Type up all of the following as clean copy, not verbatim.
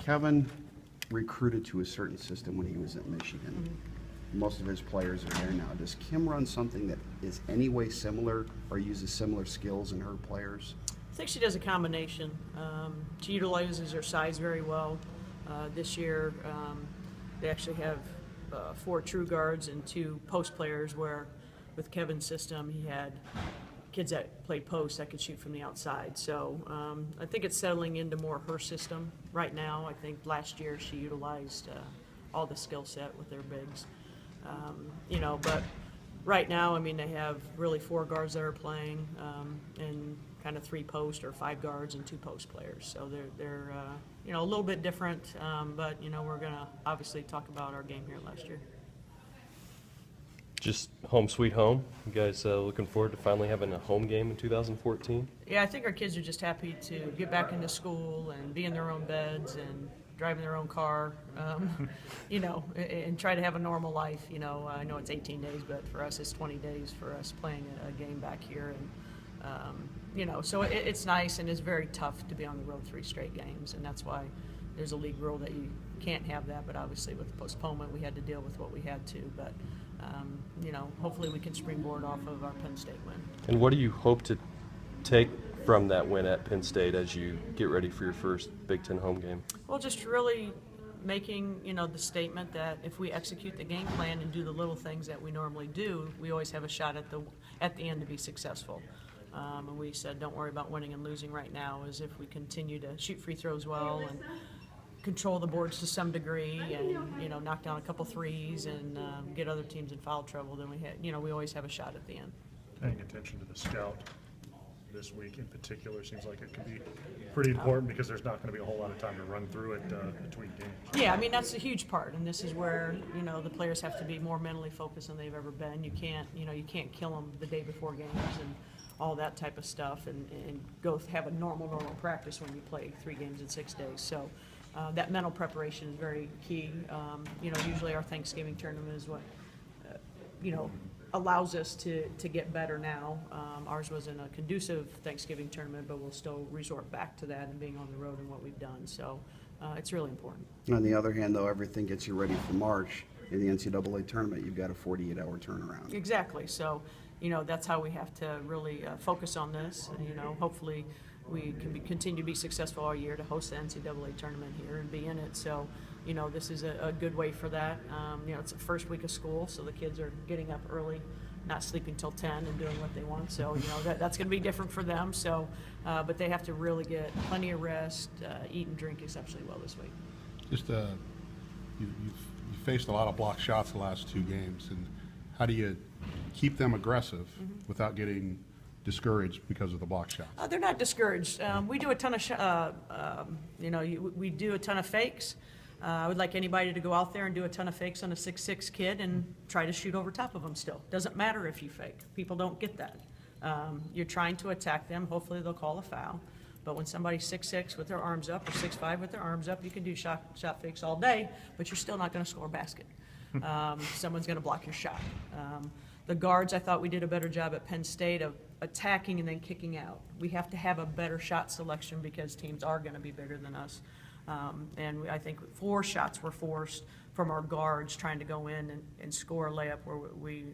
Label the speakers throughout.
Speaker 1: Kevin recruited to a certain system when he was at Michigan. Most of his players are there now. Does Kim run something that is any way similar or uses similar skills in her players?
Speaker 2: I think she does a combination. She utilizes her size very well. This year, they actually have 4 true guards and 2 post players, where with Kevin's system, he had kids that played post that could shoot from the outside. So I think it's settling into more her system right now. I think last year she utilized all the skill set with their bigs. But right now, I mean, they have really 4 guards that are playing, and kind of 3 post or 5 guards and 2 post players. So they're a little bit different, but we're gonna obviously talk about our game here last year.
Speaker 3: Just home sweet home. You guys looking forward to finally having a home game in 2014?
Speaker 2: Yeah, I think our kids are just happy to get back into school and be in their own beds and driving their own car, and try to have a normal life. I know it's 18 days, but for us it's 20 days for us playing a game back here. And, so it's nice, and it's very tough to be on the road 3 straight games, and that's why there's a league rule that you can't have that. But obviously with the postponement, we had to deal with what we had to. But, hopefully we can springboard off of our Penn State win.
Speaker 3: And what do you hope to take from that win at Penn State as you get ready for your first Big Ten home game?
Speaker 2: Well, just really making, the statement that if we execute the game plan and do the little things that we normally do, we always have a shot at the end to be successful. And we said, don't worry about winning and losing right now, as if we continue to shoot free throws well and control the boards to some degree, and knock down a couple threes and get other teams in foul trouble, then we always have a shot at the end.
Speaker 4: Paying attention to the scout this week in particular seems like it can be pretty important, because there's not going to be a whole lot of time to run through it between games.
Speaker 2: Yeah, I mean, that's a huge part, and this is where the players have to be more mentally focused than they've ever been. You can't kill them the day before games and all that type of stuff, and go have a normal practice when you play 3 games in 6 days. So that mental preparation is very key. Usually our Thanksgiving tournament is what allows us to get better now. Ours wasn't a conducive Thanksgiving tournament, but we'll still resort back to that and being on the road and what we've done. So it's really important.
Speaker 1: On the other hand, though, everything gets you ready for March. In the NCAA tournament, you've got a 48-hour turnaround.
Speaker 2: Exactly. So, that's how we have to really focus on this. Hopefully we can continue to be successful all year to host the NCAA tournament here and be in it. So, this is a good way for that. It's the first week of school, so the kids are getting up early, not sleeping till 10 and doing what they want. So, that's going to be different for them. So, but they have to really get plenty of rest, eat and drink exceptionally well this week.
Speaker 5: Just you've faced a lot of blocked shots the last 2 games, and how do you keep them aggressive without getting discouraged because of the block shots?
Speaker 2: They're not discouraged. We do a ton of, we do a ton of fakes. I would like anybody to go out there and do a ton of fakes on a 6'6" kid and try to shoot over top of them still. Doesn't matter if you fake. People don't get that. You're trying to attack them. Hopefully they'll call a foul. But when somebody's 6'6" with their arms up or 6'5" with their arms up, you can do shot fakes all day, but you're still not going to score a basket. Someone's going to block your shot. The guards, I thought we did a better job at Penn State of attacking and then kicking out. We have to have a better shot selection because teams are going to be bigger than us. And I think 4 shots were forced from our guards trying to go in and score a layup where we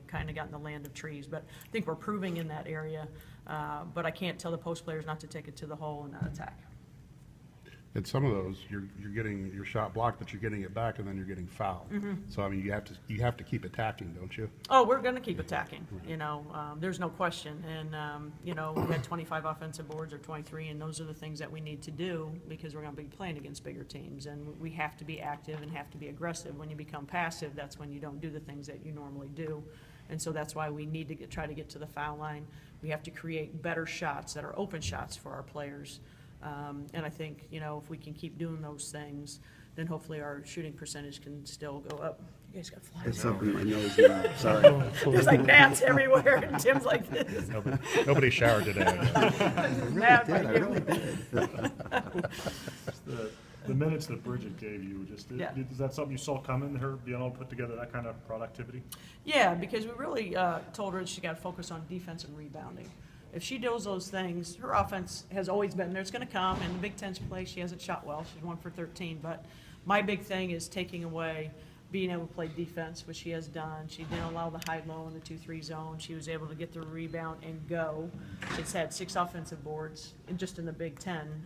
Speaker 2: kind of got in the land of trees. But I think we're improving in that area. But I can't tell the post players not to take it to the hole and not attack.
Speaker 5: At some of those, you're getting your shot blocked, but you're getting it back, and then you're getting fouled. So I mean, you have to keep attacking, don't you?
Speaker 2: Oh, we're going to keep attacking. There's no question. And we had 25 offensive boards or 23, and those are the things that we need to do because we're going to be playing against bigger teams, and we have to be active and have to be aggressive. When you become passive, that's when you don't do the things that you normally do. And so that's why we need to try to get to the foul line. We have to create better shots that are open shots for our players. And I think, if we can keep doing those things, then hopefully our shooting percentage can still go up. You guys got flies.
Speaker 1: It's up in my nose now. Sorry.
Speaker 2: There's like gnats everywhere, and Tim's like this.
Speaker 4: Nobody showered today.
Speaker 2: Gnat
Speaker 1: I
Speaker 2: right
Speaker 1: really
Speaker 2: here.
Speaker 1: did.
Speaker 4: The minutes that Bridget gave you,
Speaker 2: Yeah.
Speaker 4: is that something you saw coming, her being able to put together that kind of productivity?
Speaker 2: Yeah, because we really told her that she got to focus on defense and rebounding. if she does those things, her offense has always been there. It's going to come. In the Big Ten's play, she hasn't shot well. She's 1 for 13. But my big thing is taking away being able to play defense, which she has done. She didn't allow the high-low in the 2-3 zone. She was able to get the rebound and go. She's had 6 offensive boards just in the Big Ten.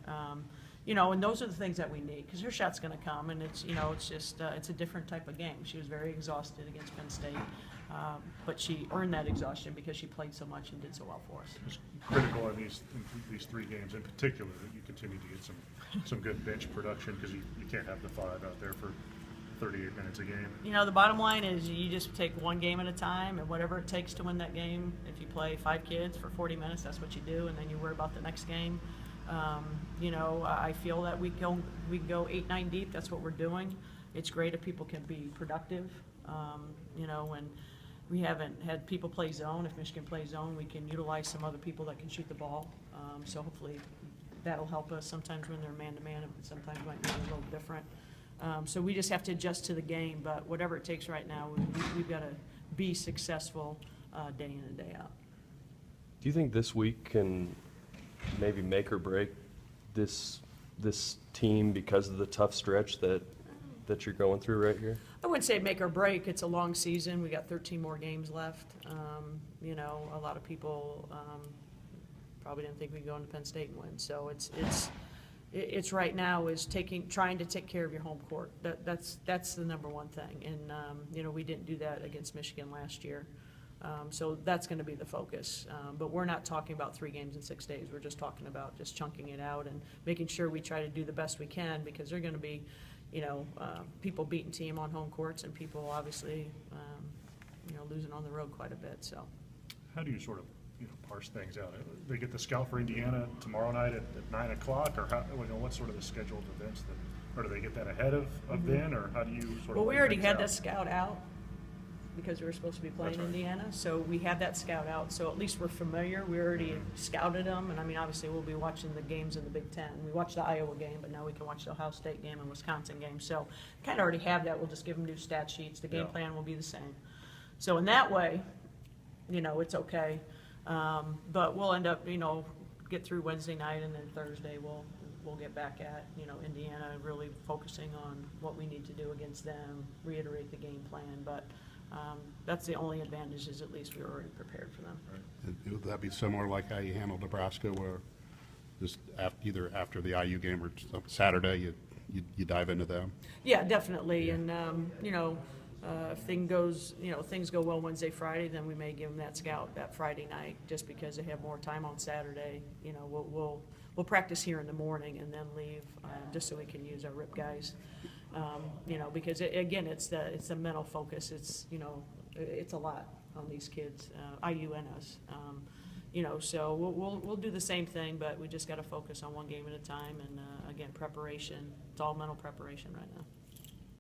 Speaker 2: You know, and those are the things that we need, because her shot's going to come, and it's, you know, it's just, it's a different type of game. She was very exhausted against Penn State, but she earned that exhaustion because she played so much and did so well for us.
Speaker 4: It's critical in these 3 games in particular that you continue to get some good bench production, because you can't have the 5 out there for 38 minutes a game.
Speaker 2: You know, the bottom line is you just take one game at a time, and whatever it takes to win that game. If you play 5 kids for 40 minutes, that's what you do, and then you worry about the next game. You know, I feel that we can go 8, 9 deep. That's what we're doing. It's great if people can be productive. You know, when we haven't had people play zone, if Michigan plays zone, we can utilize some other people that can shoot the ball. So hopefully that'll help us. Sometimes when they're man-to-man, sometimes it might be a little different. So we just have to adjust to the game. But whatever it takes right now, we've got to be successful day in and day out.
Speaker 3: Do you think this week can maybe make or break this team because of the tough stretch that you're going through right here?
Speaker 2: I wouldn't say make or break. It's a long season. We got 13 more games left. You know, a lot of people probably didn't think we'd go into Penn State and win. So it's right now is trying to take care of your home court. That's the number one thing. And you know, we didn't do that against Michigan last year. So that's going to be the focus. But we're not talking about 3 games in 6 days. We're just talking about just chunking it out and making sure we try to do the best we can, because they're going to be, you know, people beating team on home courts and people obviously, you know, losing on the road quite a bit. So
Speaker 4: How do you sort of, you know, parse things out? They get the scout for Indiana tomorrow night at 9 o'clock, or how, you know, what's sort of the scheduled events or do they get that ahead of then, or how do you sort of?
Speaker 2: Well, we
Speaker 4: lay
Speaker 2: already
Speaker 4: things
Speaker 2: had
Speaker 4: out?
Speaker 2: that scout out because we were supposed to be playing
Speaker 4: That's right.
Speaker 2: Indiana. So we had that scout out. So at least we're familiar. We already scouted them. And I mean, obviously we'll be watching the games in the Big Ten. We watched the Iowa game, but now we can watch the Ohio State game and Wisconsin game. So kind of already have that. We'll just give them new stat sheets. The game
Speaker 4: Yeah.
Speaker 2: plan will be the same. So in that way, you know, it's okay. But we'll end up, you know, get through Wednesday night, and then Thursday we'll get back at, you know, Indiana, really focusing on what we need to do against them, reiterate the game plan. But that's the only advantage, is at least we're already prepared for them.
Speaker 5: And would that be similar like how you handled Nebraska, where just either after the IU game or Saturday, you dive into them?
Speaker 2: Yeah, definitely. And, you know, if things go well Wednesday, Friday, then we may give them that scout that Friday night, just because they have more time on Saturday. You know, we'll practice here in the morning and then leave, just so we can use our RIP guys. You know, because again, it's the mental focus. It's, you know, it's a lot on these kids, IU and us. You know, so we'll do the same thing, but we just got to focus on one game at a time. And again, preparation. It's all mental preparation right now.